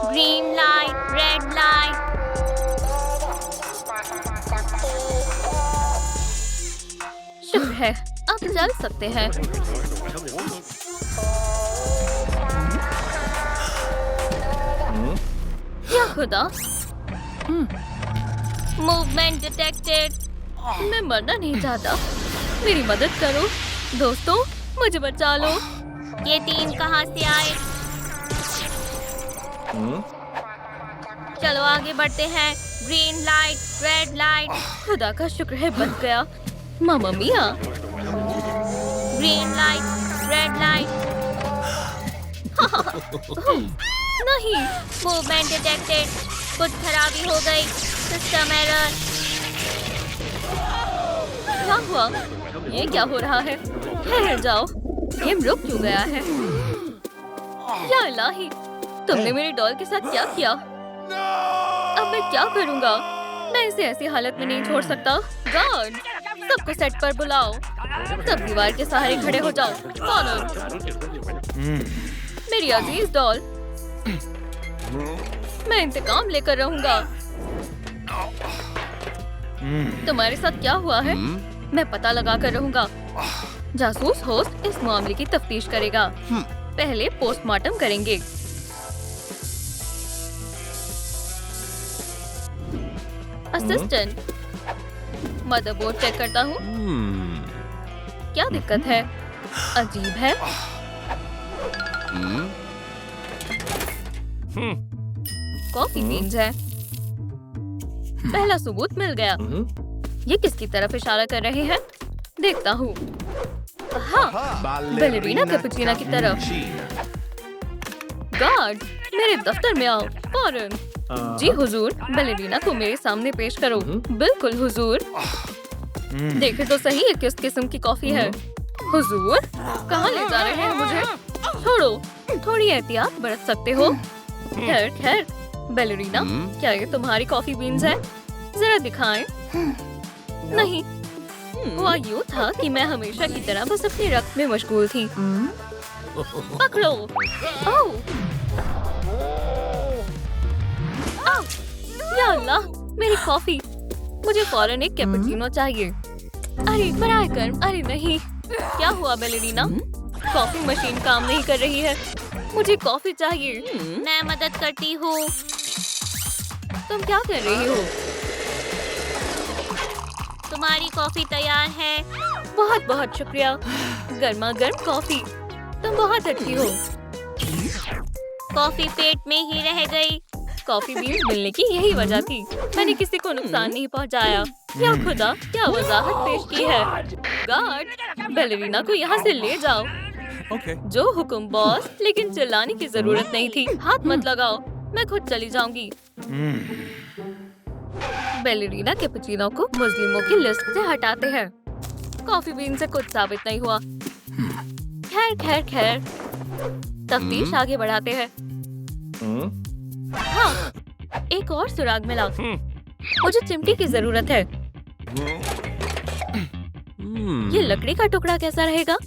Green light, red light. शुक्र है, अब चल सकते हैं। क्या खुदा? Movement detected. मैं मरना नहीं चाहता। मेरी मदद करो दोस्तों, मुझे बचा लो। ये तीन कहाँ से आए? चलो आगे बढ़ते हैं। Green light, red light. खुदा का शुक्र है बच गया। मामा मिया। Green light, red light. नहीं, मूवमेंट डिटेक्टेड। कुछ खराबी हो गई। System error. क्या हुआ? ये क्या हो रहा है? ठहर जाओ, गेम रुक क्यों गया है? या इलाही, तुमने मेरी डॉल के साथ क्या किया? अब मैं क्या करूंगा? मैं इसे ऐसी हालत में नहीं छोड़ सकता। गार्ड, सबको सेट पर बुलाओ। सब दीवार के सहारे खड़े हो जाओ। मेरी अजीज डॉल, मैं इंतकाम लेकर रहूंगा। तुम्हारे साथ क्या हुआ है? मैं पता लगा कर रहूंगा। जासूस होस्ट इस मामले की तफ्तीश करेगा। पहले पोस्टमार्टम करेंगे। असिस्टेंट, मदरबोर्ड चेक करता हूँ। क्या दिक्कत है? अजीब है। कॉफी बीन्स है। पहला सबूत मिल गया। ये किसकी तरफ इशारा कर रहे हैं? देखता हूँ। हाँ, बैलेरिना कैपुचिना की तरफ। गार्ड, मेरे दफ्तर में आओ फौरन। जी हुजूर, बैलेरिना को मेरे सामने पेश करो। बिल्कुल हुजूर। देखे तो सही ये किस किस्म की कॉफी है। हुजूर, कहाँ ले जा रहे हैं मुझे? छोड़ो, थोड़ी एहतियात बरत सकते हो। खैर खैर, बैलेरिना, क्या ये तुम्हारी कॉफी बीन्स है? जरा दिखाएं। नहीं, हुआ यूँ था कि मैं हमेशा की तरह बस अपने रक्त में मशगूल थी। पकड़ो। ओह, या अल्लाह, मेरी कॉफी। मुझे फौरन एक कैपुचिनो चाहिए। अरे बराए कर्म, अरे नहीं। क्या हुआ बैलेरिना? कॉफी मशीन काम नहीं कर रही है। मुझे कॉफी चाहिए। मैं मदद करती हूँ। तुम क्या कर रही हो? तुम्हारी कॉफी तैयार है। बहुत बहुत शुक्रिया। गर्मा गर्म कॉफी। तुम बहुत अच्छी हो। कॉफी पेट में ही रह गई। कॉफी बीन्स मिलने की यही वजह थी। मैंने किसी को नुकसान नहीं पहुंचाया। या खुदा, क्या वजाहत पेश की है। गार्ड, बैलेरिना को यहाँ से ले जाओ। जो हुक्म बॉस, लेकिन चिल्लाने की जरूरत नहीं थी। हाथ मत लगाओ, मैं खुद चली जाऊंगी। बैलेरिना कैपुचिनो को मुस्लिमों की लिस्ट से हटाते हैं। कॉफी बीन से कुछ साबित नहीं हुआ। खैर खैर खैर, तफ्तीश आगे बढ़ाते हैं। हाँ, एक और सुराग मिला। मुझे चिमटी की जरूरत है। ये लकड़ी का टुकड़ा कैसा रहेगा?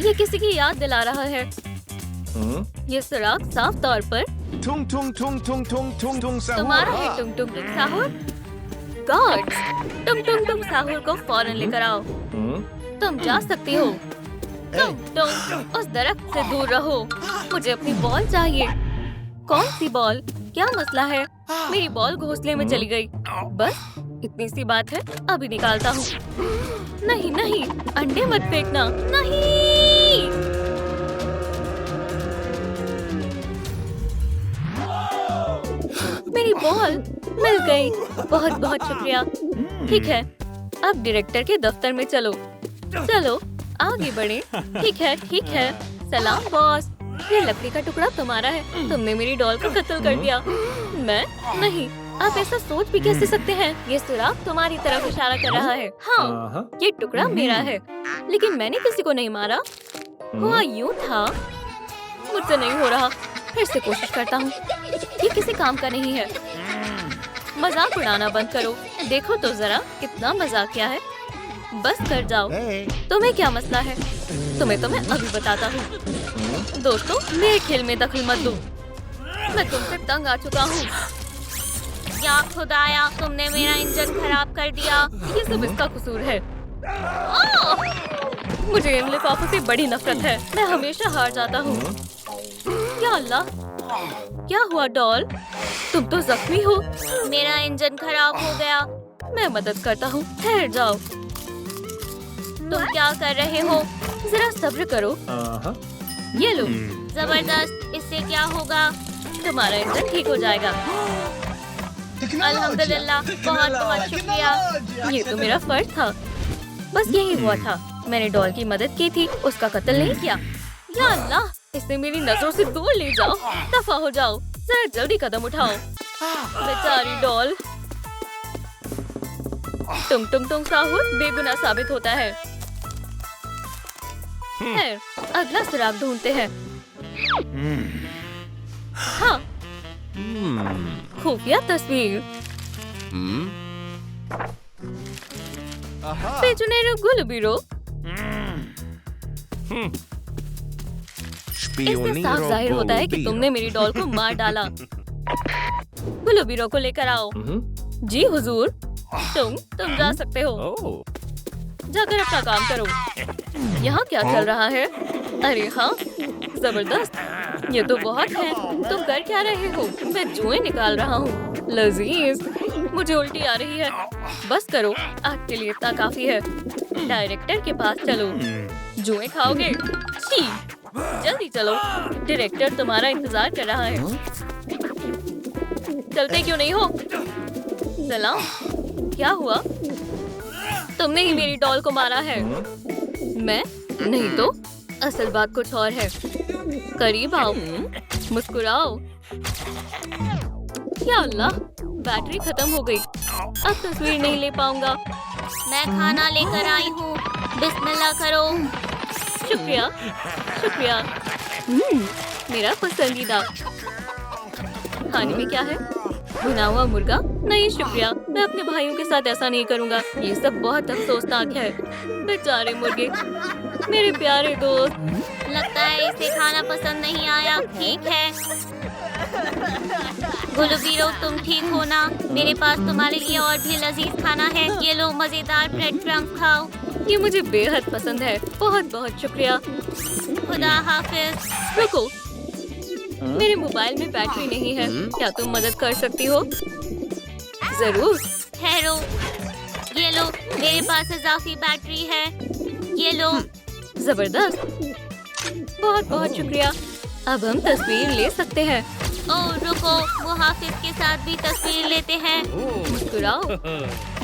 ये किसी की याद दिला रहा है। ये सुराग साफ तौर पर तुम्हारा है। टुंग टुंग टुंग साहुर। गार्ड्स, टुंग टुंग टुंग साहुर को फौरन लेकर आओ। तुम जा सकती हो। तुम उस दरख्त से दूर रहो। मुझे अपनी बॉल चाहिए। कौन सी बॉल? क्या मसला है? मेरी बॉल घोंसले में चली गई। बस इतनी सी बात है, अभी निकालता हूँ। नहीं नहीं, अंडे मत फेंकना। नहीं। मेरी बॉल मिल गई। बहुत बहुत शुक्रिया। ठीक है, अब डायरेक्टर के दफ्तर में चलो। चलो आगे बढ़े। ठीक है ठीक है। सलाम बॉस। ये लकड़ी का टुकड़ा तुम्हारा है। तुमने मेरी डॉल को कत्ल कर दिया। मैं नहीं। आप ऐसा सोच भी कैसे सकते हैं? ये सुराग तुम्हारी तरफ इशारा कर रहा है। हाँ, ये टुकड़ा मेरा है, लेकिन मैंने किसी को नहीं मारा। हुआ यूँ था। मुझसे नहीं हो रहा। फिर से कोशिश करता हूँ। ये किसी काम का नहीं है। मजाक उड़ाना बंद करो। देखो तो जरा कितना मजाकिया है। बस कर जाओ। तुम्हें क्या मसला है? तुम्हें तो मैं अभी बताता हूँ। दोस्तों, मेरे खेल में दखल मत दो। मैं तुमसे तंग आ चुका हूँ। या खुदाया, तुमने मेरा इंजन खराब कर दिया। ये सब इसका कसूर है। मुझे इन लिफाफों से बड़ी नफरत है। मैं हमेशा हार जाता हूँ। या अल्लाह, क्या हुआ डॉल? तुम तो जख्मी हो। मेरा इंजन खराब हो गया। मैं मदद करता हूँ, ठहर जाओ। तुम क्या कर रहे हो? जरा सब्र करो। ये लो। जबरदस्त, इससे क्या होगा? तुम्हारा इंजन ठीक हो जाएगा। अल्हम्दुलिल्लाह, बहुत बहुत शुक्रिया। ये तो मेरा फर्ज था। बस यही हुआ था। मैंने डॉल की मदद की थी, उसका कत्ल नहीं किया। या अल्लाह, इसे मेरी नजरों से दूर ले जाओ। दफा हो जाओ, जरा जल्दी कदम उठाओ। बेचारी डॉल। टुंग साहुर बेगुनाह साबित होता है। खैर, अगला सुराग ढूंढते हैं। हाँ, खुफिया तस्वीर। पेचुनेरो गुलबीरो। इससे साफ जाहिर होता है कि तुमने मेरी डॉल को मार डाला। गुलबीरो को लेकर आओ। जी हुजूर। तुम जा सकते हो। जाकर अपना काम करो। यहाँ क्या चल रहा है? अरे हाँ, जबरदस्त। ये तो बहुत है। तुम कर क्या रहे हो? मैं जुएं निकाल रहा हूँ। लजीज। मुझे उल्टी आ रही है। बस करो, आज के लिए इतना काफी है। डायरेक्टर के पास चलो। जुएं खाओगे? छी, जल्दी चलो। डायरेक्टर तुम्हारा इंतजार कर रहा है। चलते क्यों नहीं हो? सलाम। क्या हुआ? तुमने ही मेरी डॉल को मारा है। मैं नहीं तो। असल बात कुछ और है। करीब आओ, मुस्कुराओ। या अल्लाह, बैटरी खत्म हो गई। अब तस्वीर नहीं ले पाऊंगा। मैं खाना लेकर आई हूँ। बिस्मिल्लाह करो। शुक्रिया, शुक्रिया। मेरा पसंदीदा। खाने में क्या है? भुना हुआ मुर्गा? नहीं शुक्रिया, मैं अपने भाइयों के साथ ऐसा नहीं करूँगा। ये सब बहुत अफसोसनाक है। बेचारे मुर्गे, मेरे प्यारे दोस्त। लगता है इसे खाना पसंद नहीं आया। ठीक है गुलबीरो, तुम ठीक हो ना? मेरे पास तुम्हारे लिए और भी लजीज खाना है। ये लो, मजेदार ब्रेड क्रम्ब खाओ। ये मुझे बेहद पसंद है। बहुत बहुत शुक्रिया। खुदा हाफिज। रुको, मेरे मोबाइल में बैटरी नहीं है। क्या तुम मदद कर सकती हो? जरूर। ठहरो, ये लो, मेरे पास इजाफी बैटरी है। ये लो। जबरदस्त, बहुत बहुत शुक्रिया। अब हम तस्वीर ले सकते हैं। ओह रुको, वो हाफिज के साथ भी तस्वीर लेते हैं। मुस्कुराओ।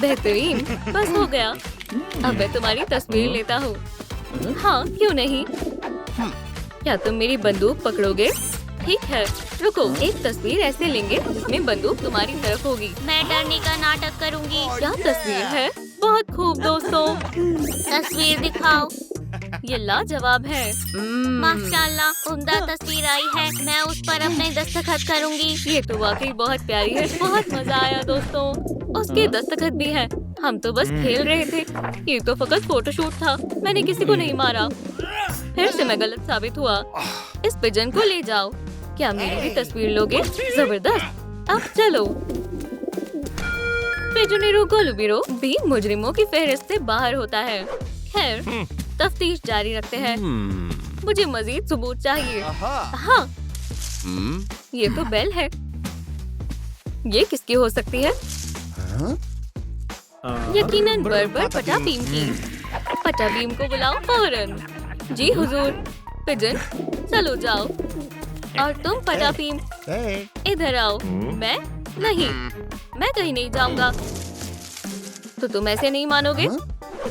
बेहतरीन, बस हो गया। अब मैं तुम्हारी तस्वीर लेता हूँ। हाँ, क्यों नहीं? क्या तुम मेरी बंदूक पकड़ोगे? ठीक है, रुको, एक तस्वीर ऐसे लेंगे जिसमें बंदूक तुम्हारी तरफ होगी। मैं डरने का नाटक करूँगी। क्या तस्वीर है? बहुत खूब दोस्तों। तस्वीर दिखाओ। ये लाजवाब है। माशाल्लाह, उम्दा तस्वीर आई है। मैं उस पर अपने दस्तखत करूँगी। ये तो वाकई बहुत प्यारी है। बहुत मजा आया दोस्तों। उसके दस्तखत भी है। हम तो बस खेल रहे थे। ये तो फकत फोटोशूट था। मैंने किसी को नहीं मारा। फिर से मैं गलत साबित हुआ। इस पिजन को ले जाओ। क्या मेरी भी तस्वीर लोगे? जबरदस्त। अब चलो। पेजुनेरो गुलबीरो भी मुजरिमों की फहरिस्त से बाहर होता है। खैर, तफ्तीश जारी रखते हैं। मुझे मजीद सबूत चाहिए। हाँ, ये तो बेल है। ये किसकी हो सकती है? यकीनन बर्बर पटाबीम की। पटाबीम को बुलाओ फौरन। जी हुजूर। पिजन, चलो जाओ। और तुम पटाबीम, इधर आओ। मैं नहीं, मैं कहीं नहीं जाऊंगा। तो तुम ऐसे नहीं मानोगे?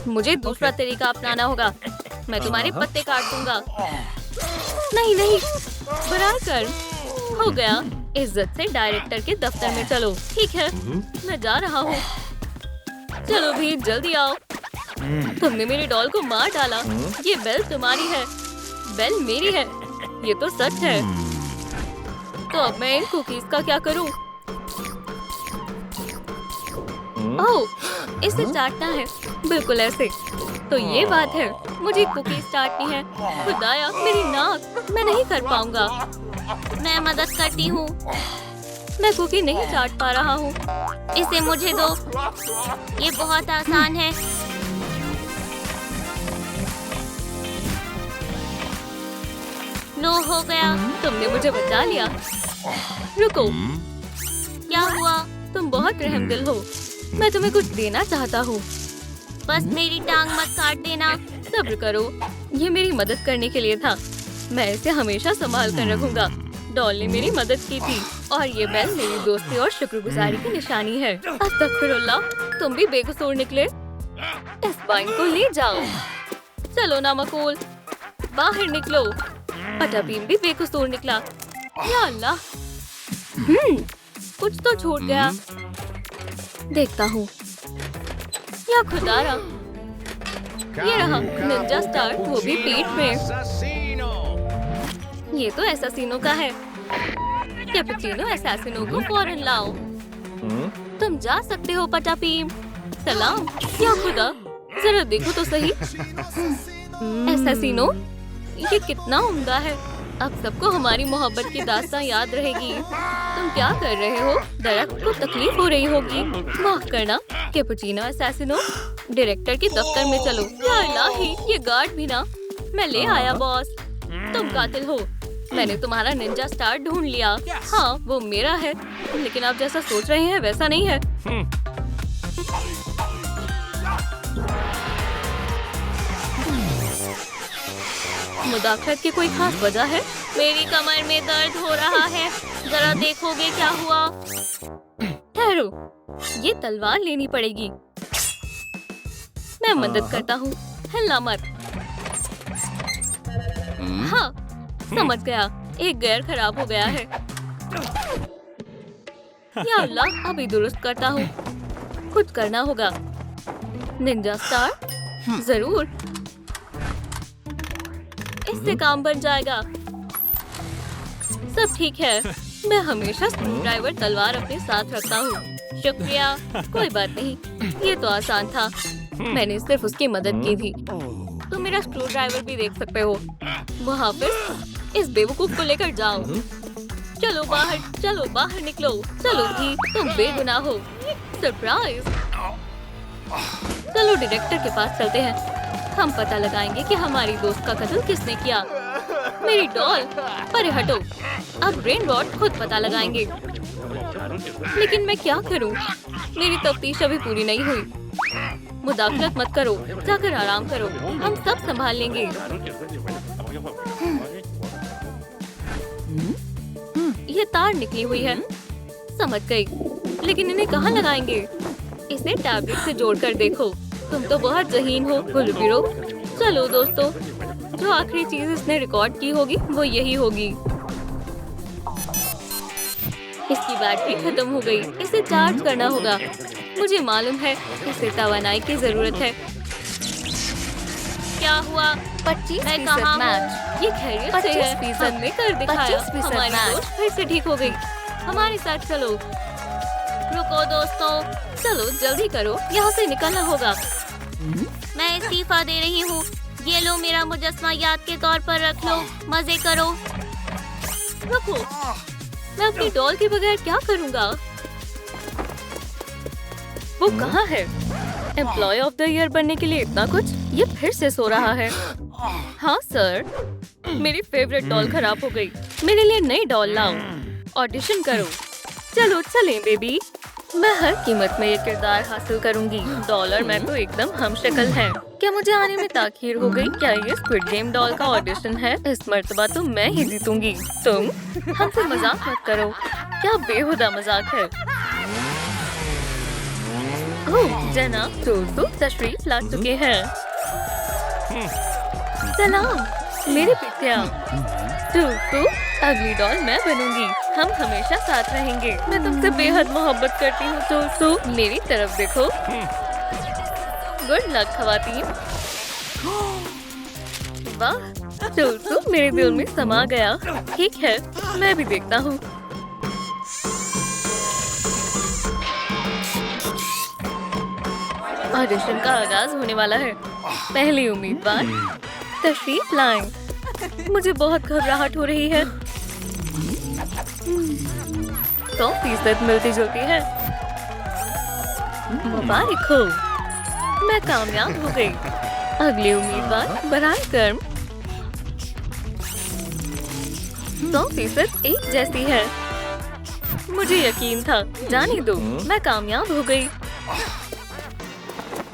मुझे दूसरा तरीका अपनाना होगा। मैं तुम्हारे पत्ते काट दूंगा। नहीं नहीं, बरार कर। हो गया। इज्जत से डायरेक्टर के दफ्तर में चलो। ठीक है, मैं जा रहा हूँ। चलो भी, जल्दी आओ। तुमने मेरी डॉल को मार डाला। ये बेल तुम्हारी है, बेल मेरी है। ये तो सच है। तो अब मैं इन कुकीज का क्या करूँ? ओह, इसे चाटना है, बिल्कुल ऐसे। तो ये बात है, मुझे कुकीज चाटनी है। खुदाया, मेरी नाक, मैं नहीं कर पाऊंगा। मैं मदद करती हूँ। मैं कुकी नहीं चाट पा रहा हूँ। इसे मुझे दो। ये बहुत आसान है। लो, हो गया। तुमने मुझे बचा लिया। रुको, क्या हुआ? तुम बहुत रहमदिल हो। मैं तुम्हें कुछ देना चाहता हूँ। बस मेरी टांग मत काट देना। सब्र करो, ये मेरी मदद करने के लिए था। मैं इसे हमेशा संभाल कर रखूंगा। डॉल ने मेरी मदद की थी और ये बेल मेरी दोस्ती और शुक्रगुजारी की निशानी है। अस्तगफिरुल्लाह, तुम भी बेकसूर निकले। इस बाइन को ले जाओ। चलो ना मकूल, बाहर निकलो। पटाबीम भी बेकसूर निकला। या अल्लाह, कुछ तो छूट गया। देखता हूँ। या खुदारा, ये रहा निंजा स्टार, वो भी पीठ में। ये तो एसासिनो का है। कैपुचिनो एसासिनो को फौरन लाओ। तुम जा सकते हो पटाबीम। सलाम। या खुदा, जरा देखो तो सही। एसासिनो, ये कितना उम्दा है। अब सबको हमारी मोहब्बत की दास्तां याद रहेगी। तुम क्या कर रहे हो? दरख्त को तकलीफ हो रही होगी। माफ करना कैपुचिनो एसासिनो, डायरेक्टर के दफ्तर में चलो। या इलाही, ये गार्ड भी ना। मैं ले आया बॉस। तुम कातिल हो। मैंने तुम्हारा निंजा स्टार ढूंढ लिया। हाँ, वो मेरा है, लेकिन आप जैसा सोच रहे हैं वैसा नहीं है। मुदाखलत की कोई खास वजह है? मेरी कमर में दर्द हो रहा है। जरा देखोगे क्या हुआ? ठहरो, ये तलवार लेनी पड़ेगी। मैं मदद करता हूँ। हिलना मत। हाँ, समझ गया। एक गियर खराब हो गया है। या अल्लाह, अभी दुरुस्त करता हूँ। कुछ करना होगा। निंजा स्टार, जरूर। इससे काम बन जाएगा। सब ठीक है। मैं हमेशा स्क्रू ड्राइवर तलवार अपने साथ रखता हूँ। शुक्रिया। कोई बात नहीं, ये तो आसान था। मैंने सिर्फ उसकी मदद की थी। तुम मेरा स्क्रू ड्राइवर भी देख सकते हो। मुहाफिज, इस बेवकूफ को लेकर जाओ। चलो बाहर, चलो बाहर निकलो। चलो भी, तुम बेगुनाह हो। सरप्राइज। चलो डायरेक्टर के पास चलते हैं। हम पता लगाएंगे कि हमारी दोस्त का कत्ल किसने किया। मेरी डॉल, परे हटो। अब ब्रेन रॉट खुद पता लगाएंगे। लेकिन मैं क्या करूं? मेरी तफ्तीश अभी पूरी नहीं हुई। मुदाखलत मत करो, जाकर आराम करो। हम सब संभाल लेंगे। ये तार निकली हुई है। समझ गई, लेकिन इन्हें कहाँ लगाएंगे? इसे टैबलेट से जोड़कर देखो। तुम तो बहुत ज़हीन हो गुलबिरो। चलो दोस्तों, जो आखिरी चीज इसने रिकॉर्ड की होगी वो यही होगी। इसकी बैटरी खत्म हो गई। इसे चार्ज करना होगा। मुझे मालूम है इसे तवानाई की जरूरत है। क्या हुआ? 25% मैच। ये खैरियत से है। 25% में कर दिखाया। हमारी दोस्त फिर से ठीक हो गई। हमारे साथ चलो। रुको दोस्तों, चलो जल्दी करो, यहाँ से निकलना होगा। मैं इस्तीफा दे रही हूँ। ये लो मेरा मुजस्समा याद के तौर पर रख लो। मजे करो। रुको, मैं अपनी डॉल के बगैर क्या करूँगा? वो कहाँ है? एम्प्लॉय ऑफ द ईयर बनने के लिए इतना कुछ? ये फिर से सो रहा है। हाँ सर, मेरी फेवरेट डॉल खराब हो गई। मेरे लिए नई डॉल लाओ। ऑडिशन करो। चलो चलें बेबी। मैं हर कीमत में ये किरदार हासिल करूंगी। डॉल और मैं तो एकदम हमशक्ल हैं। क्या मुझे आने में ताखीर हो गई? क्या ये स्क्विड गेम डॉल का ऑडिशन है? इस मर्तबा तो मैं ही जीतूंगी। तुम हमसे मजाक मत करो। क्या बेहुदा मजाक है। ओह जनाब, दोस्तों तशरीफ ला चुके हैं। सलाम मेरे पितिया। दोस्तों अगली डॉल मैं बनूंगी। हम हमेशा साथ रहेंगे। मैं तुमसे बेहद मोहब्बत करती हूँ दोस्तों। मेरी तरफ देखो। गुड लक खवातीन। वाह दोस्तों, मेरे दिल में समा गया। ठीक है, मैं भी देखता हूँ। ऑडिशन का आगाज होने वाला है। पहली उम्मीदवार तशरीफ लाएं। मुझे बहुत घबराहट हो रही है। 100% मिलती जुलती है। मुबारक हो, मैं कामयाब हो गई। अगली उम्मीदवार बराए कर्म। 100% एक जैसी है। मुझे यकीन था। जाने दो, मैं कामयाब हो गई।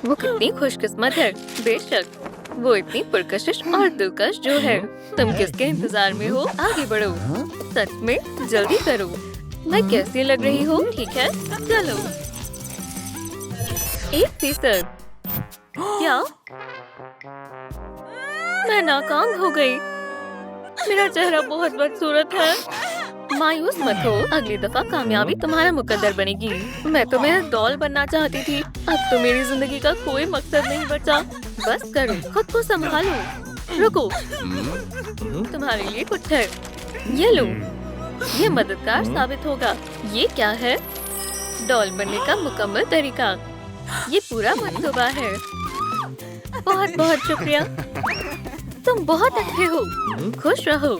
वो कितनी खुशकिस्मत है। बेशक, वो इतनी पुरकशिश और दिलकश जो है। तुम किसके इंतजार में हो? आगे बढ़ो। सच में जल्दी करो। मैं कैसी लग रही हूँ? ठीक है, चलो। 1%। क्या? मैं नाकाम हो गई। मेरा चेहरा बहुत बदसूरत है। मायूस मत हो, अगली दफा कामयाबी तुम्हारा मुकद्दर बनेगी। मैं तो मेरा डॉल बनना चाहती थी। अब तो मेरी जिंदगी का कोई मकसद नहीं बचा। बस करो, खुद को संभालो। रुको, तुम्हारे लिए कुछ है। ये लो, ये मददगार साबित होगा। ये क्या है? डॉल बनने का मुकम्मल तरीका। ये पूरा मंसूबा है। बहुत बहुत शुक्रिया। तुम बहुत अच्छे हो। खुश रहो।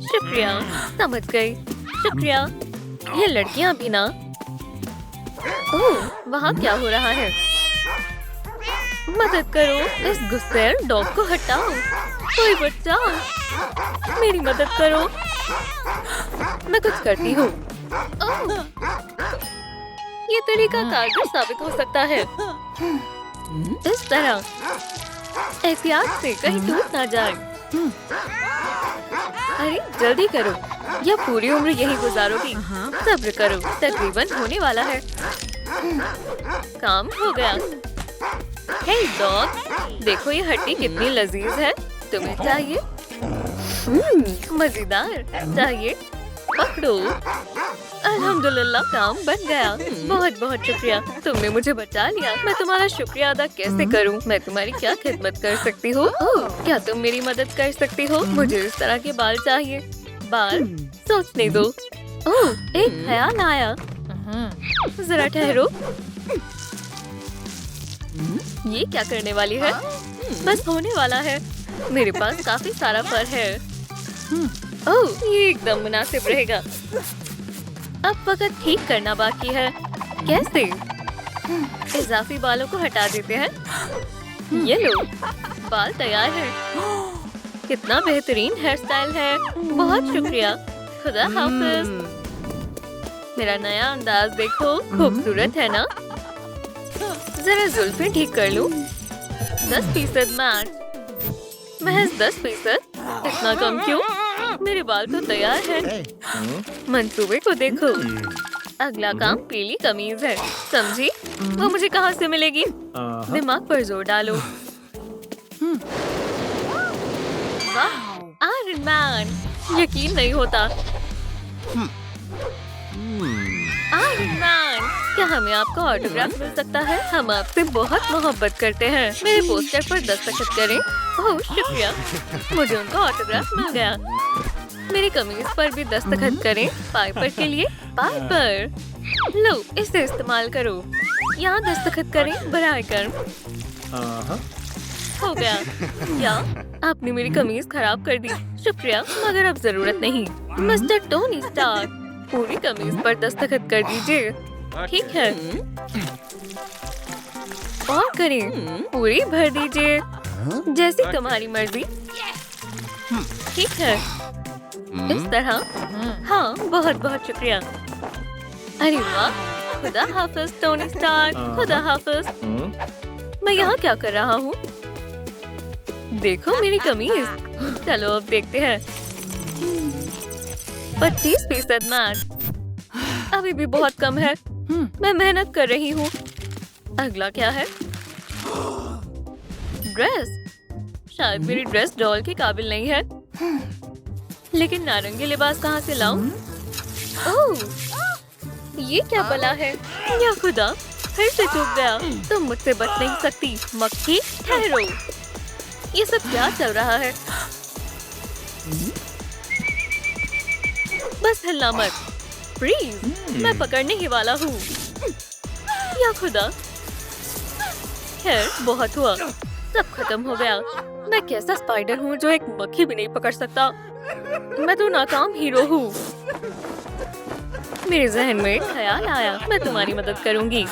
शुक्रिया, समझ गई। शुक्रिया। ये लड़कियां भी ना। ओह, वहाँ क्या हो रहा है? मदद करो, इस गुस्सैल डॉग को हटाओ। कोई बचाओ, मेरी मदद करो। मैं कुछ करती हूँ। ओह, ये तरीका कारगर साबित हो सकता है। इस तरह एहतियात से कहीं टूट ना जाए। अरे जल्दी करो, या पूरी उम्र यही गुजारोगी। सब्र करो, तकरीबन होने वाला है। काम हो गया। हे डॉग, देखो ये हड्डी कितनी लजीज है। तुम्हें चाहिए? मजेदार। चाहिए? पकड़ो। अल्हम्दुलिल्लाह, काम बन गया। बहुत बहुत शुक्रिया, तुमने मुझे बचा लिया। मैं तुम्हारा शुक्रिया अदा कैसे करूं? मैं तुम्हारी क्या खिदमत कर सकती हूँ? ओह, क्या तुम मेरी मदद कर सकती हो? मुझे इस तरह के बाल चाहिए। बाल? सोचने दो। ओह, एक ख्याल आया। जरा ठहरो। ये क्या करने वाली है? बस होने वाला है। मेरे पास काफी सारा फर है। ओह, ये एकदम मुनासिब रहेगा। अब फकत ठीक करना बाकी है। कैसे? इजाफी बालों को हटा देते हैं। ये लो, बाल तैयार है। कितना बेहतरीन हेयर स्टाइल है। बहुत शुक्रिया। खुदा हाफिज। मेरा नया अंदाज देखो, खूबसूरत है ना? जरा जुल्फें ठीक कर लूं। 10% मैच। महज 10%? इतना कम क्यों? मेरे बाल तो तैयार है। मंसूबे को देखो। अगला काम पीली कमीज है। समझी? वो मुझे कहाँ से मिलेगी? दिमाग पर जोर डालो। वाह, आयरन मैन! यकीन नहीं होता। आयरन मैन, क्या हमें आपका ऑटोग्राफ मिल सकता है? हम आपसे बहुत मोहब्बत करते हैं। मेरे पोस्टर पर दस्तखत करें। ओह शुक्रिया, मुझे उनका ऑटोग्राफ मिल गया। मेरी कमीज पर भी दस्तखत करें। पाइपर के लिए पाइपर। लो, इसे इस्तेमाल करो। यहाँ दस्तखत करें। बराए कर्म। हो गया। क्या आपने मेरी कमीज खराब कर दी? शुक्रिया, मगर अब जरूरत नहीं। मिस्टर टोनी स्टार्क, पूरी कमीज पर दस्तखत कर दीजिए। ठीक है, और करें। पूरी भर दीजिए, जैसी तुम्हारी मर्जी। ठीक है, इस तरह। हाँ, बहुत बहुत शुक्रिया। अरे वाह, खुदा हाफिज टोनी स्टार्क। खुदा हाफिज। मैं यहाँ क्या कर रहा हूँ? देखो मेरी कमीज। चलो अब देखते हैं। 25% मैच। अभी भी बहुत कम है। मैं मेहनत कर रही हूँ। अगला क्या है? ड्रेस। शायद मेरी ड्रेस डॉल के काबिल नहीं है। लेकिन नारंगी लिबास कहाँ से लाऊं? ओह, ये क्या बला है? या खुदा, फिर से चूक गया। तुम मुझसे बच नहीं सकती। मक्खी, ठहरो। ये सब क्या चल रहा है? बस हिलना मत। फ्रीज, मैं पकड़ने ही वाला हूँ। या खुदा, खैर बहुत हुआ। सब खत्म हो गया। मैं कैसा स्पाइडर हूँ जो एक मक्खी भी नहीं पकड़ सकता। मैं तो नाकाम हीरो हूँ। मेरे जहन में एक ख्याल आया, मैं तुम्हारी मदद करूंगी।